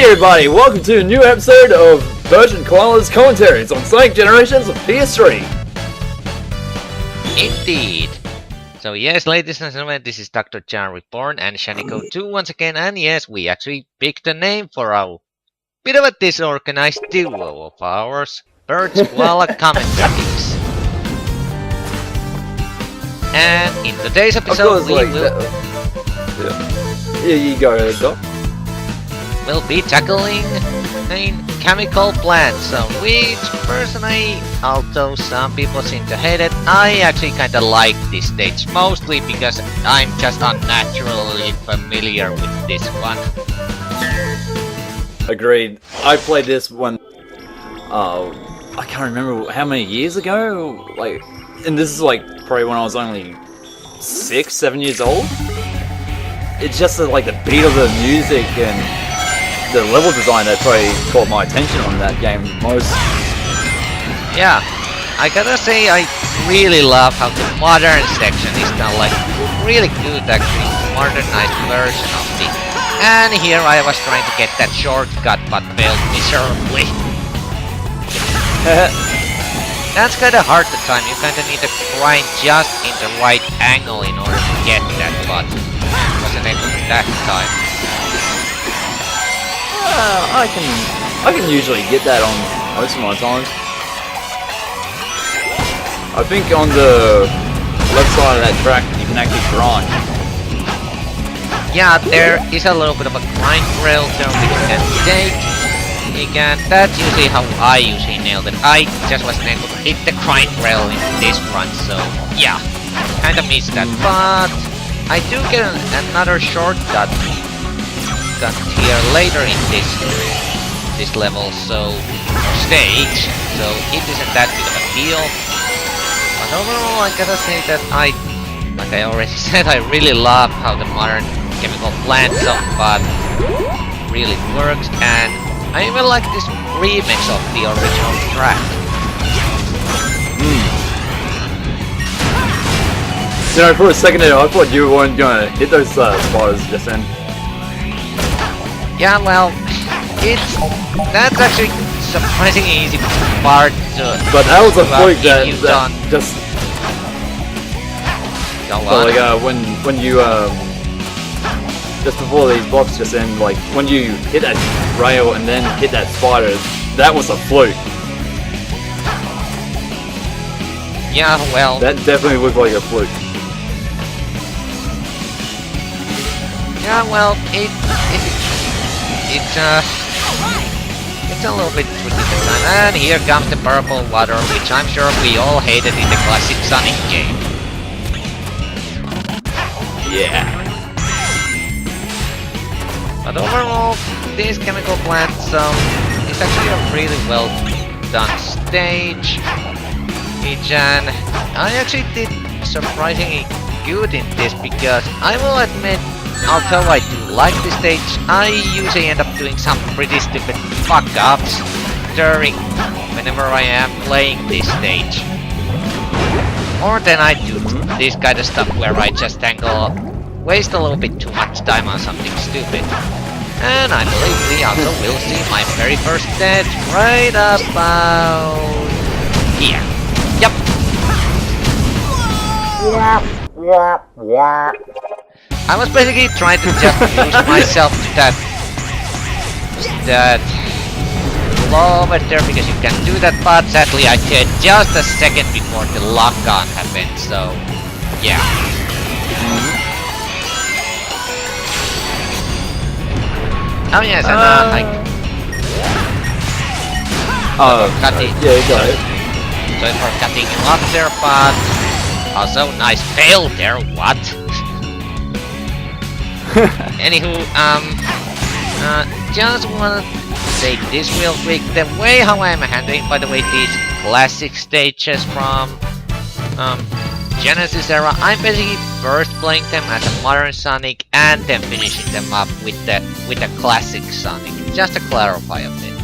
everybody, welcome to a new episode of Birch-Koala's Commentaries on Sonic Generations of PS3. Indeed. So yes, ladies and gentlemen, this is DoctorJhonReborn and Shaniko2 once again, and yes, we actually picked a name for our bit of a disorganized duo of ours, Birch-Koala Commentaries. And in today's episode, Yeah, you go ahead, Doc. We'll be tackling chemical plants, which personally, although some people seem to hate it, I actually kinda like this stage, mostly because I'm just unnaturally familiar with this one. Agreed. I played this one, I can't remember how many years ago, and this is probably when I was only 6, 7 years old. It's just the beat of the music and the level design that probably caught my attention on that game most. Yeah, I gotta say I really love how the modern section is now really good, actually modernized version of it. And here I was trying to get that shortcut but failed miserably. That's kinda hard the time, you kinda need to grind just in the right angle in order to get that, but I wasn't able to that time. I can usually get that on most of my times. I think on the left side of that track you can actually grind. Yeah, there is a little bit of a grind rail there which you can take. That's usually how I usually nailed it. I just wasn't able to hit the grind rail in this run, so yeah, kinda missed that. But I do get another shortcut here later in this level, stage, so it isn't that big of a deal. But overall, I gotta say that like I already said, I really love how the modern chemical plant but really works, and I even like this remix of the original track. You know, for a second there, I thought you weren't gonna hit those spiders just then. Yeah, well, that's actually surprisingly easy part to. But that was a fluke that just. Go on. So when you just before these blocks just end, when you hit that rail and then hit that spider, that was a fluke. Yeah, well. That definitely looked like a fluke. Yeah, well, it's a little bit tricky this time. And here comes the purple water, which I'm sure we all hated in the classic Sonic game. Yeah. But overall, this chemical plant is actually a really well done stage. And I actually did surprisingly good in this because I will admit, although I do like this stage, I usually end up doing some pretty stupid fuck-ups whenever I am playing this stage. Or then I do this kind of stuff where I just waste a little bit too much time on something stupid. And I believe we also will see my very first death right about here. Yep. I was basically trying to just use myself to that blow over there because you can do that, but sadly I did just a second before the lock-on happened, so yeah. Oh yes, and cutting. Yeah, you got it. Sorry for cutting you off there, but also nice fail there. What? Anywho, just wanna say this real quick. The way how I am handling, by the way, these classic stages from Genesis era, I'm basically first playing them as a modern Sonic and then finishing them up with the classic Sonic. Just to clarify a bit.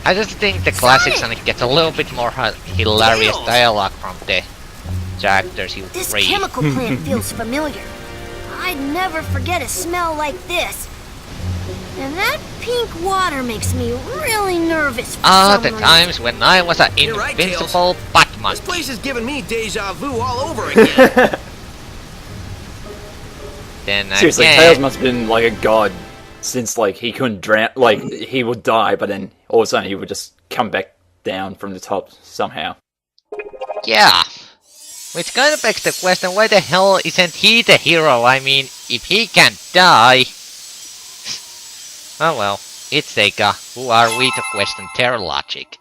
I just think the classic Sonic gets a little bit more hilarious dialogue from the actors you This read. chemical plant feels familiar. I'd never forget a smell like this. And that pink water makes me really nervous for some the reason. times when I was an You're right, invincible Batman. This place is giving me deja vu all over again. Then Seriously, again, Tails must have been like a god since like he couldn't drown. Like he would die, but then all of a sudden he would just come back down from the top somehow. yeah. Which kind of begs the question, why the hell isn't he the hero? I mean, if he can't die... Oh well, it's Sega. Who are we to question their logic?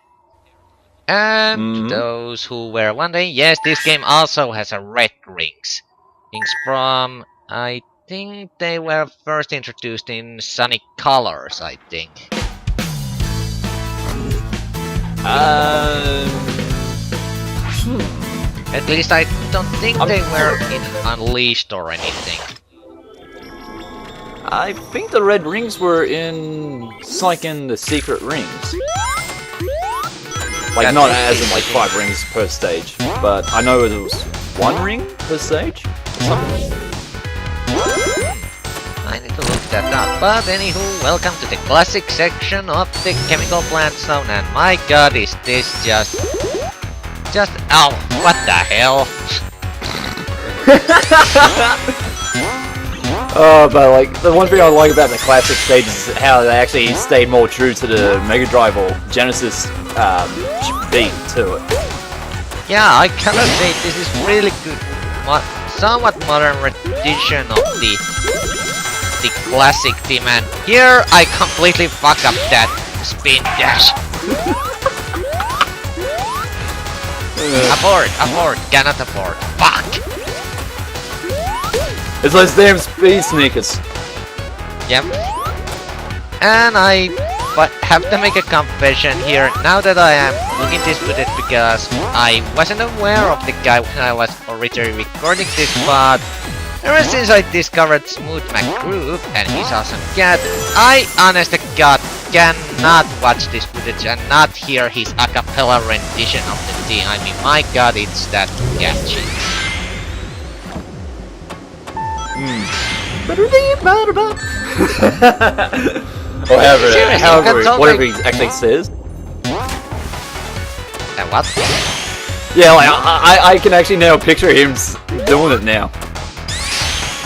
And those who were wondering, yes, this game also has a red rings. Rings from... I think they were first introduced in Sonic Colors, I think. At least I don't think they were in Unleashed or anything. I think the red rings were in Sonic and the Secret Rings. Like, not as in like 5 rings per stage, but I know it was 1 ring per stage or something. I need to look that up, but anywho, welcome to the classic section of the Chemical Plant Zone, and my god, is this just, oh, what the hell? Oh, but like, the one thing I like about the classic stages is how they actually stayed more true to the Mega Drive or Genesis beat to it. Yeah, I cannot say this is really good, somewhat modern rendition of the classic theme, and here I completely fuck up that spin dash. Abort, cannot abort. Fuck! It's those damn speed sneakers. Yep. And I have to make a confession here, now that I am looking this footage, because I wasn't aware of the guy when I was originally recording this, but ever since I discovered Smooth McGroove and his awesome cat, I honest to God cannot watch this footage and not hear his a cappella rendition of the theme. I mean, my god, it's that catchy. Or Seriously, whatever he actually says. And what? Yeah, like, I can actually now picture him doing it now.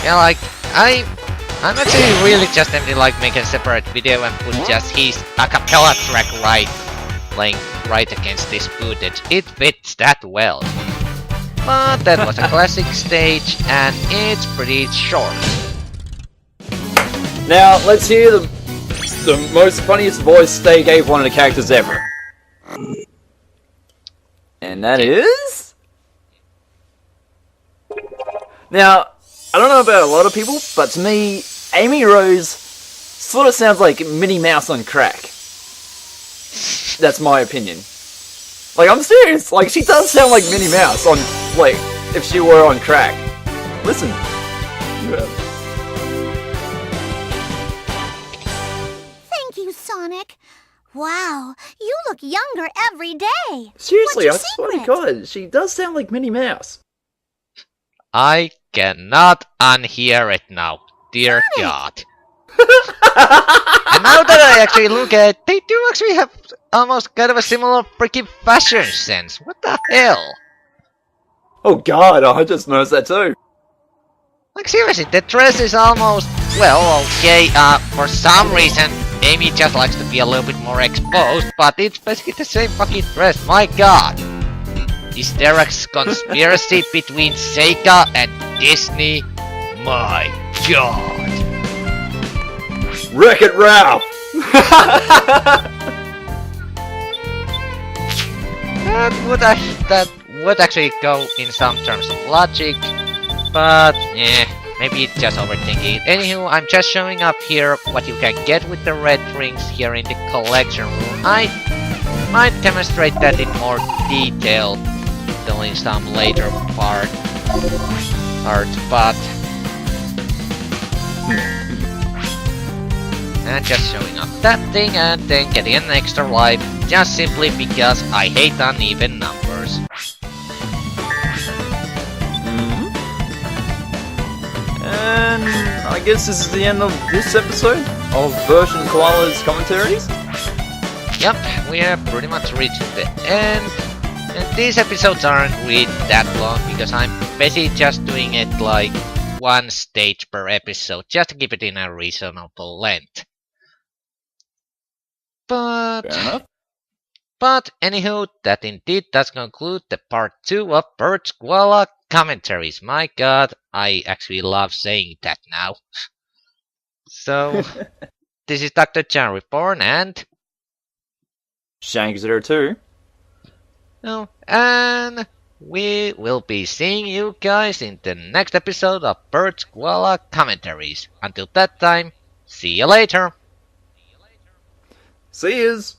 Yeah, like, I'm actually really just empty like make a separate video and put just his a cappella track playing right against this footage. It fits that well. But that was a classic stage and it's pretty short. Now, let's hear the most funniest voice they gave one of the characters ever. And that is... Now, I don't know about a lot of people, but to me, Amy Rose sort of sounds like Minnie Mouse on crack. That's my opinion. Like, I'm serious. Like, she does sound like Minnie Mouse on, like, if she were on crack. Listen. Thank you, Sonic. Wow, you look younger every day. Seriously, I What's your swear to secret? God, she does sound like Minnie Mouse. I cannot unhear it now. Dear God. And now that I actually look at it, they do actually have almost kind of a similar freaking fashion sense. What the hell? Oh God, I just noticed that too. Like seriously, the dress is almost, well, okay, for some reason, Amy just likes to be a little bit more exposed, but it's basically the same fucking dress, my god! Is there a conspiracy between Sega and Disney? My god! Wreck-It Ralph! That would actually go in some terms of logic, but maybe it's just overthinking it. Anywho, I'm just showing up here what you can get with the red rings here in the collection room. I might demonstrate that in more detail in some later part, but and just showing up that thing and then getting an extra life just simply because I hate uneven numbers. And I guess this is the end of this episode of Birch-Koala's Commentaries. Yep, we are pretty much reaching the end. And these episodes aren't really that long because I'm basically just doing it like one stage per episode, just to keep it in a reasonable length. Fair enough. But anywho, that indeed does conclude the part 2 of Birch-Koala Commentaries. My god, I actually love saying that now. So, this is DoctorJhonReborn and... Shank02. Oh, and we will be seeing you guys in the next episode of Birch-Koala Commentaries. Until that time, see you later! See yous!